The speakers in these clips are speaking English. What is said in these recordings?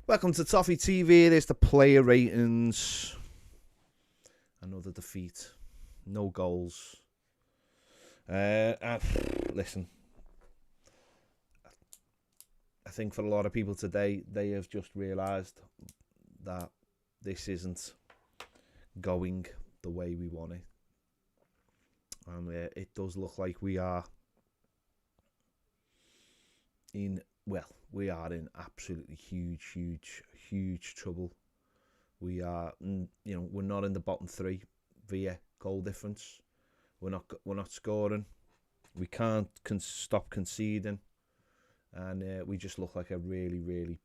Welcome to Toffee TV. There's the player ratings. Another defeat. No goals. Listen, I think for a lot of people today, they have just realised that this isn't going the way we want it. And it does look like we are in absolutely huge trouble. We are, we're not in the bottom three via goal difference. We're not scoring. We can't stop conceding, and we just look like a really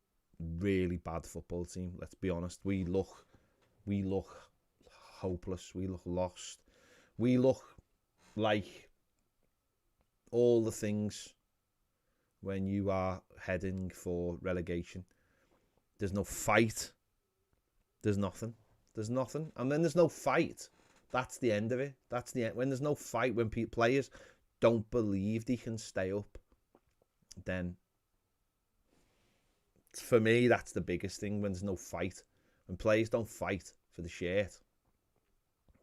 bad football team. Let's be honest. We look hopeless. We look lost. We look like all the things when you are heading for relegation. There's no fight. There's nothing. And then there's no fight. That's the end of it. That's the end. When there's no fight, when players don't believe they can stay up, then for me, that's the biggest thing. When there's no fight. When players don't fight for the shirt,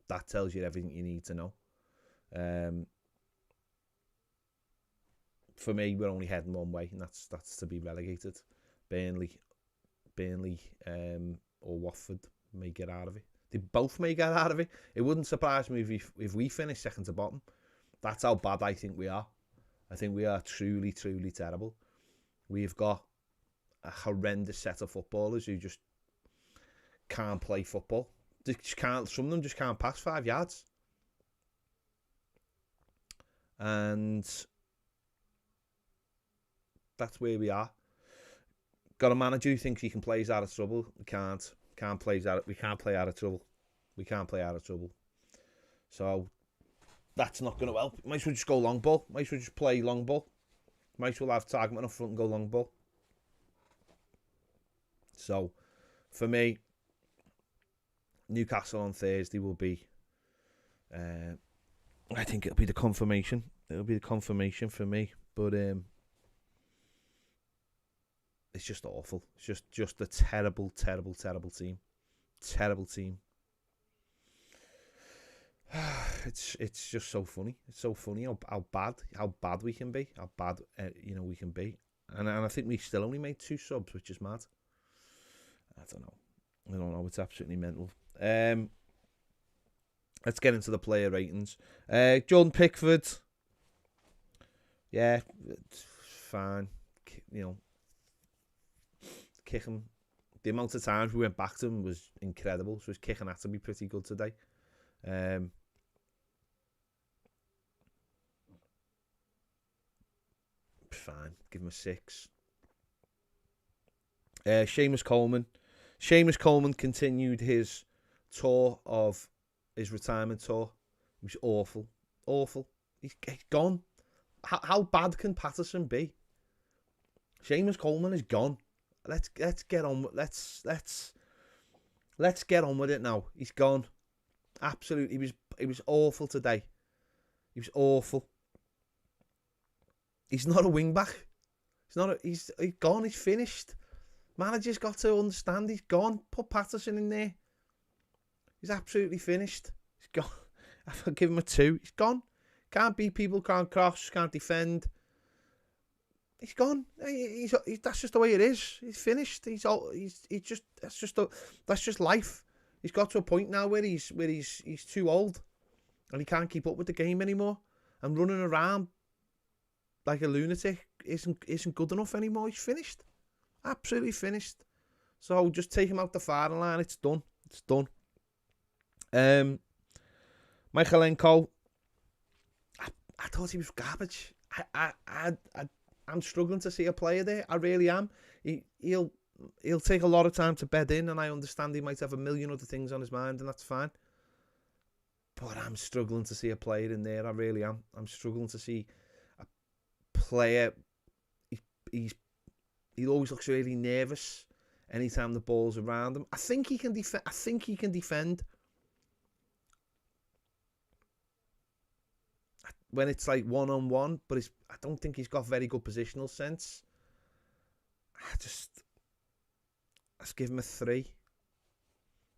that tells you everything you need to know. For me, we're only heading one way, and that's to be relegated. Burnley, or Watford may get out of it. They both may get out of it. It wouldn't surprise me if we finish second to bottom. That's how bad I think we are. I think we are truly terrible. We've got a horrendous set of footballers who just can't play football. They just can't. Some of them just can't pass 5 yards. And that's where we are. Got a manager who thinks he can play us out of trouble. We can't. We can't play out of trouble. So that's not going to help. Might as well just go long ball. Might as well just play long ball. Might as well have target up front and go long ball. So for me, Newcastle on Thursday will be, I think it'll be the confirmation. It'll be the confirmation for me. But it's just awful. It's just a terrible team. Terrible team. It's just so funny. It's so funny how bad we can be. How bad we can be. And I think we still only made 2 subs, which is mad. I don't know. It's absolutely mental. Let's get into the player ratings. Jordan Pickford. Yeah, it's fine. Kick him. The amount of times we went back to him was incredible. So his kicking had to be pretty good today. Fine. Give him a 6. Seamus Coleman. Seamus Coleman continued his retirement tour. It was awful. Awful. He's gone. How bad can Patterson be? Seamus Coleman is gone. Let's get on. Let's get on with it now. He's gone. Absolutely. He was awful today. He was awful. He's not a wing back. He's gone. He's finished. Manager's got to understand he's gone. Put Patterson in there. He's absolutely finished. He's gone. I'll give him a 2. He's gone. Can't beat people. Can't cross. Can't defend. He's gone. That's just the way it is. He's finished. That's just life. He's got to a point now where he's too old, and he can't keep up with the game anymore. And running around like a lunatic isn't good enough anymore. He's finished. Absolutely finished. So just take him out the firing line. It's done. It's done. Michaelenko. I thought he was garbage. I'm struggling to see a player there. I really am. He'll take a lot of time to bed in, and I understand he might have a million other things on his mind, and that's fine. But I'm struggling to see a player in there. I really am. I'm struggling to see a player. He always looks really nervous anytime the ball's around him. I think he can defend. When it's like one-on-one, but I don't think he's got very good positional sense. Let's give him a 3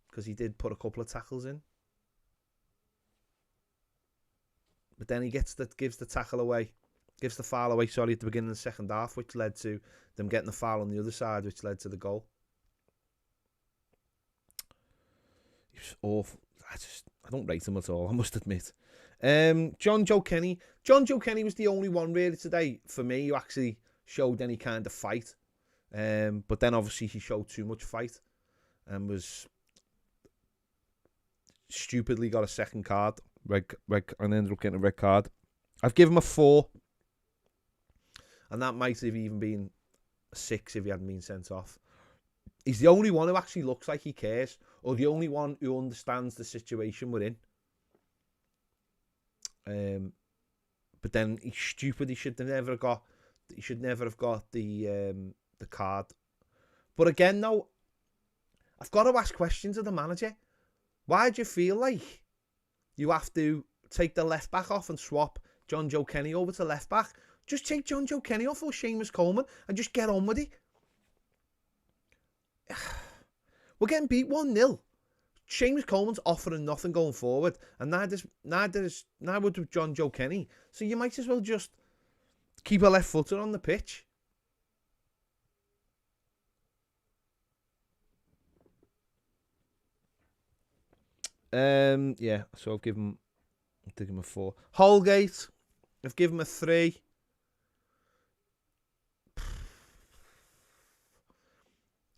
because he did put a couple of tackles in. But then he gives the tackle away, gives the foul away, at the beginning of the second half, which led to them getting the foul on the other side, which led to the goal. He was awful. I don't rate him at all, I must admit. John Joe Kenny. John Joe Kenny was the only one really today for me who actually showed any kind of fight. But then obviously he showed too much fight and was stupidly got a second card, red, and ended up getting a red card. I've given him a 4, and that might have even been a 6 if he hadn't been sent off. He's the only one who actually looks like he cares, or the only one who understands the situation we're in. But then he's stupid. He should never have got the card. But again, though, I've got to ask questions of the manager. Why do you feel like you have to take the left back off and swap John Joe Kenny over to left back? Just take John Joe Kenny off or Seamus Coleman and just get on with it. We're getting beat 1-0. Seamus Coleman's offering nothing going forward, and neither would John Joe Kenny. So you might as well just keep a left footer on the pitch. Yeah, so I'll give him a 4. Holgate, I've given him a 3.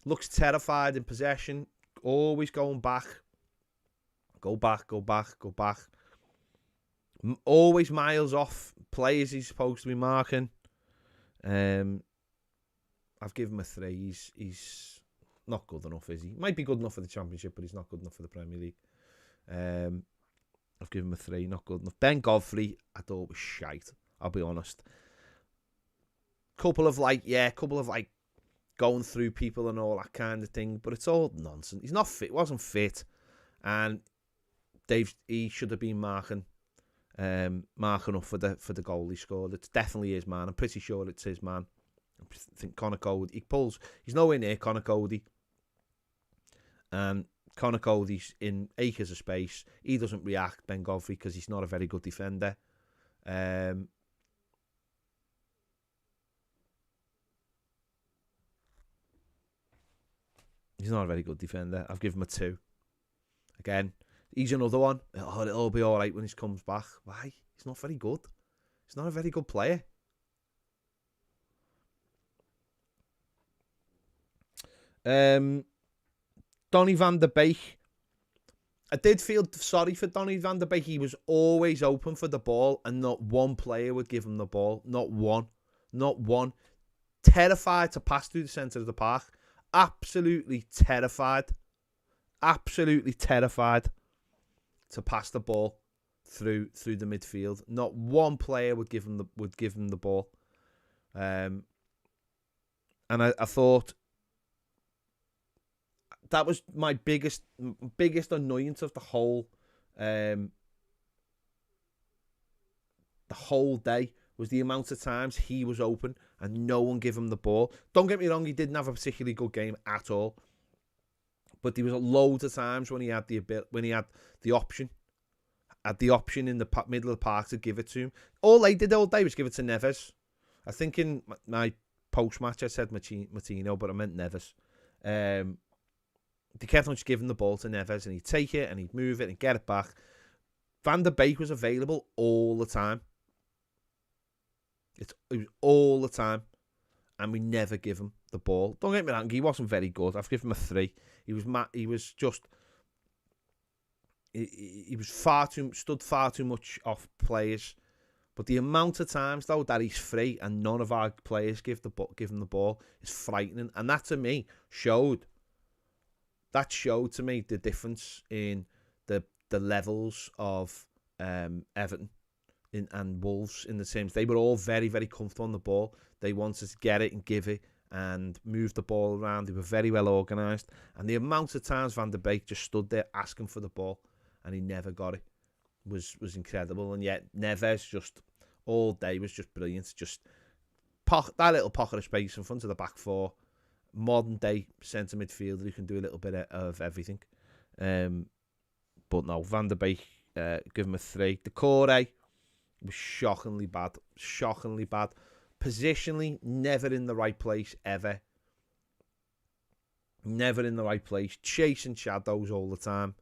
Looks terrified in possession, always going back. Go back. Always miles off players he's supposed to be marking. I've given him a 3. He's not good enough, is he? Might be good enough for the Championship, but he's not good enough for the Premier League. I've given him a 3, not good enough. Ben Godfrey, I thought was shite, I'll be honest. Couple of going through people and all that kind of thing, but it's all nonsense. He's not fit, wasn't fit, and he should have been marking up for the goal he scored. It's definitely his man. I'm pretty sure it's his man. I think Connor Cody, he's nowhere near Connor Cody, and Connor Cody's in acres of space. He doesn't react, Ben Godfrey, because he's not a very good defender. He's not a very good defender. I've given him a 2. Again, he's another one. Oh, it'll be all right when he comes back. Why? He's not very good. He's not a very good player. Donny van der Beek. I did feel sorry for Donny van der Beek. He was always open for the ball, and not one player would give him the ball. Not one. Not one. Terrified to pass through the centre of the park. Absolutely terrified. Absolutely terrified to pass the ball through the midfield. Not one player would give him the ball. And I thought that was my biggest annoyance of the whole day, was the amount of times he was open and no one gave him the ball. Don't get me wrong, he didn't have a particularly good game at all, but there was loads of times when he had the option in the middle of the park to give it to him. All they did all day was give it to Neves. I think in my post-match I said Martino, but I meant Neves. They kept on just giving the ball to Neves, and he'd take it and he'd move it and get it back. Van der Beek was available all the time. It was all the time, and we never give him the ball. Don't get me wrong, he wasn't very good. I've given him a 3. He was stood far too much off players. But the amount of times though that he's free and none of our players give him the ball is frightening, and that to me showed to me the difference in the levels of Everton and Wolves in the same. They were all very, very comfortable on the ball. They wanted to get it and give it and move the ball around. They were very well organised. And the amount of times Van der Beek just stood there asking for the ball and he never got it was incredible. And yet Neves just all day was just brilliant. Just that little pocket of space in front of the back four modern day centre midfielder who can do a little bit of everything. But no, Van der Beek, give him a 3. Decore was shockingly bad. Positionally, never in the right place, ever. Never in the right place. Chasing shadows all the time.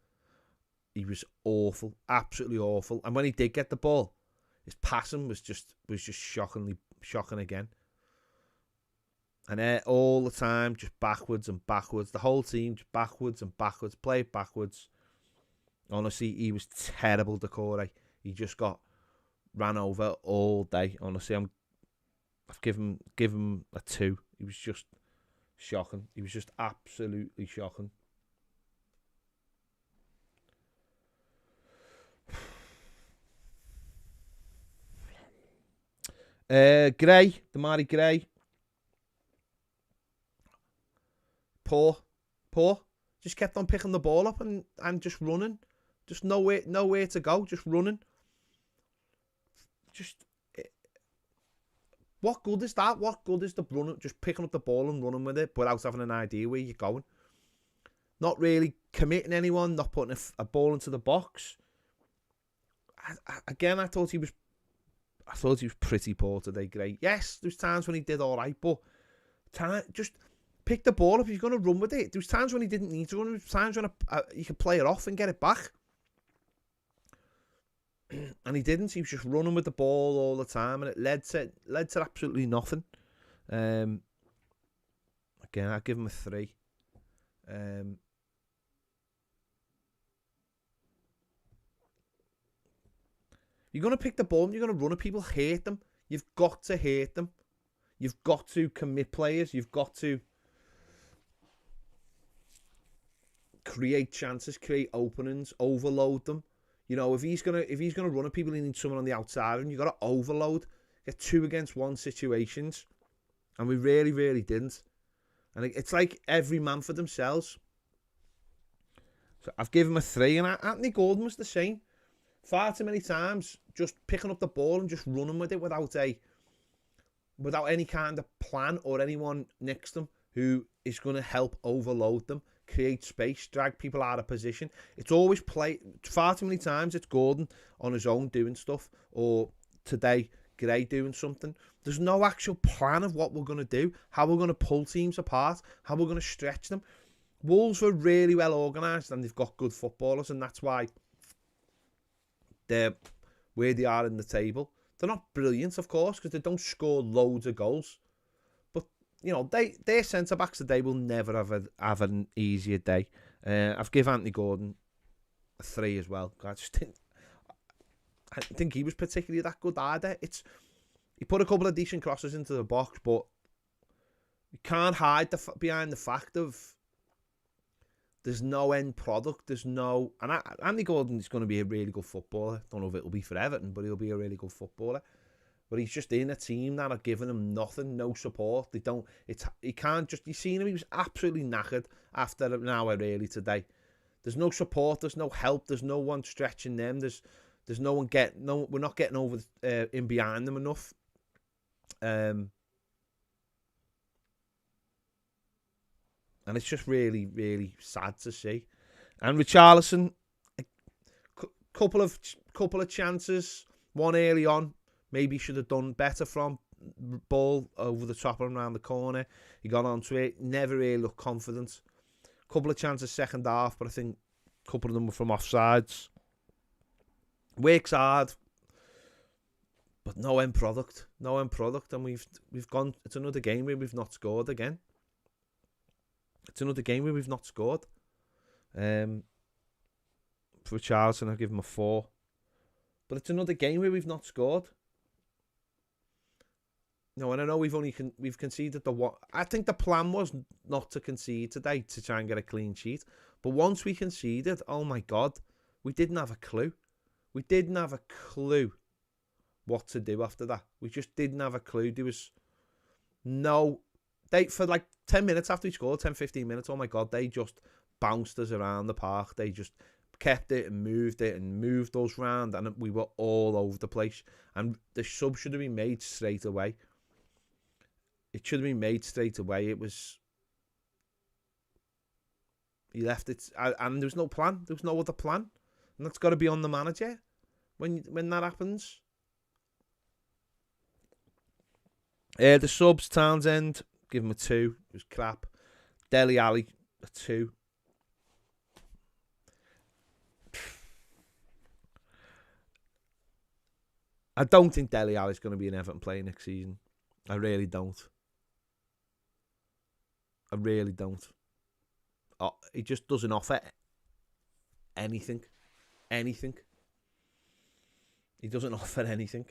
He was awful. Absolutely awful. And when he did get the ball, his passing was just shocking again. And all the time, just backwards and backwards. The whole team just backwards and backwards. Play it backwards. Honestly, he was terrible, Decore. He just got ran over all day. Honestly, I've given him a 2. He was just shocking. He was just absolutely shocking. Gray, Damari Gray. Poor. Just kept on picking the ball up and just running. Just nowhere to go. Just running. What good is that? What good is the running? Just picking up the ball and running with it without having an idea where you're going. Not really committing anyone. Not putting a ball into the box. I thought he was pretty poor today, Gray. Yes, there's times when he did all right, but just pick the ball up if you're going to run with it. There was times when he didn't need to run. There was times when you could play it off and get it back. And he didn't. He was just running with the ball all the time, and it led to absolutely nothing. Again, I'll give him a 3. You're going to pick the ball and you're going to run at people, hate them. You've got to hate them. You've got to commit players. You've got to create chances, create openings, overload them. You know, if he's gonna run at people, he needs someone on the outside, and you got to overload, get 2 against 1 situations, and we really, really didn't. And it's like every man for themselves. So I've given him a 3, and Anthony Gordon was the same. Far too many times, just picking up the ball and just running with it without any kind of plan or anyone next to them who is going to help overload them, create space, drag people out of position. It's always far too many times it's Gordon on his own doing stuff, or today Gray doing something. There's no actual plan of what we're going to do, how we're going to pull teams apart, how we're going to stretch them. Wolves were really well organised and they've got good footballers, and that's why they're where they are in the table. They're not brilliant, of course, because they don't score loads of goals. But, you know, their centre-backs today will never have an easier day. I've given Anthony Gordon a 3 as well. I didn't think he was particularly that good either. He put a couple of decent crosses into the box, but you can't hide behind the fact of there's no end product. There's no... And Andy Gordon is going to be a really good footballer. Don't know if it'll be for Everton, but he'll be a really good footballer. But he's just in a team that are giving him nothing, no support. He can't just... You seen him, he was absolutely knackered after an hour really today. There's no support, there's no help, there's no one stretching them. There's no one we're not getting over in behind them enough. And it's just really, really sad to see. And Richarlison, a couple of chances, one early on, maybe should have done better from ball over the top and around the corner. He got onto it, never really looked confident. Couple of chances second half, but I think a couple of them were from offsides. Works hard, but no end product, and we've gone. It's another game where we've not scored again. For Richarlison, I'll give him a 4. But it's another game where we've not scored. No, and I know we've conceded the one. I think the plan was not to concede today, to try and get a clean sheet. But once we conceded, oh my God, we didn't have a clue. We didn't have a clue what to do after that. We just didn't have a clue. There was no... for like 10 minutes after we scored, 10, 15 minutes, oh my God, they just bounced us around the park. They just kept it and moved us round, and we were all over the place. And the sub should have been made straight away. It should have been made straight away. It was He left it, and there was no plan. There was no other plan, and that's got to be on the manager when that happens. The subs, Townsend, give him a 2. It was crap. Dele Alli, a 2. I don't think Dele Alli's going to be an Everton player next season. I really don't. I really don't. Oh, he just doesn't offer anything. Anything. He doesn't offer anything.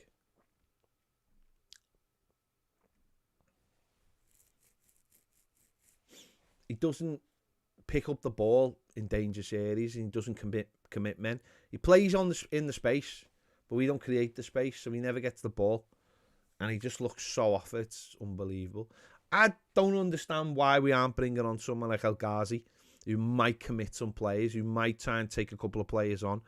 He doesn't pick up the ball in dangerous areas. He doesn't commit men. He plays in the space, but we don't create the space, so he never gets the ball. And he just looks so off it. It's unbelievable. I don't understand why we aren't bringing on someone like El Ghazi, who might commit some players, who might try and take a couple of players on,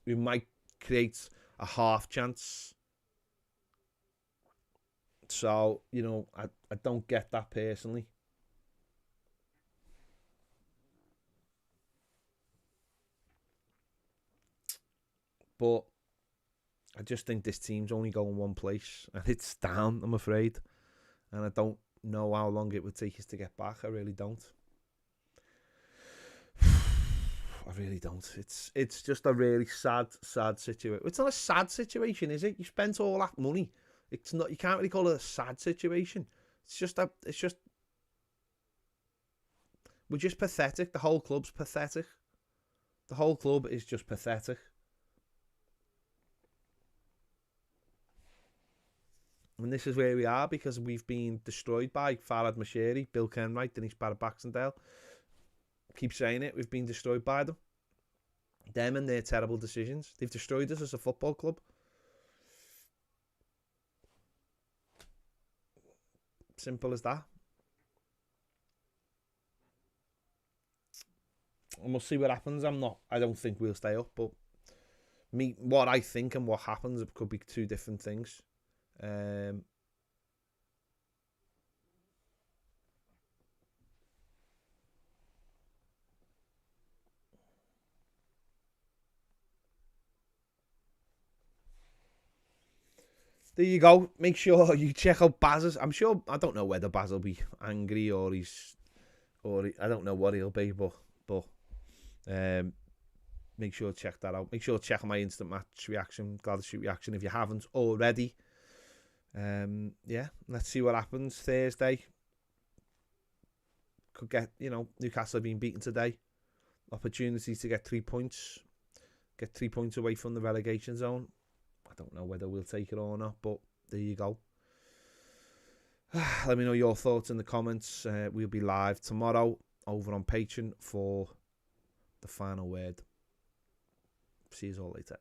who might create a half chance. So, you know, I don't get that personally. But I just think this team's only going one place, and it's down, I'm afraid. And I don't know how long it would take us to get back. I really don't. I really don't. It's just a really sad situation. It's not a sad situation, is it? You spent all that money. It's not. You can't really call it a sad situation. We're just pathetic. The whole club's pathetic. The whole club is just pathetic. And this is where we are because we've been destroyed by Farhad Moshiri, Bill Kenwright, Denise Barrett-Baxendale. Keep saying it. We've been destroyed by them. Them and their terrible decisions. They've destroyed us as a football club. Simple as that. And we'll see what happens. I don't think we'll stay up, but what I think and what happens could be two different things. There you go. Make sure you check out Baz's. I don't know whether Baz will be angry or I don't know what he'll be, but make sure to check that out. Make sure to check my instant match reaction, glad to shoot reaction if you haven't already. Yeah, let's see what happens Thursday. Could get, Newcastle have been beaten today. Opportunity to get 3 points. Get 3 points away from the relegation zone. I don't know whether we'll take it or not, but there you go. Let me know your thoughts in the comments. We'll be live tomorrow over on Patreon for the final word. See you all later.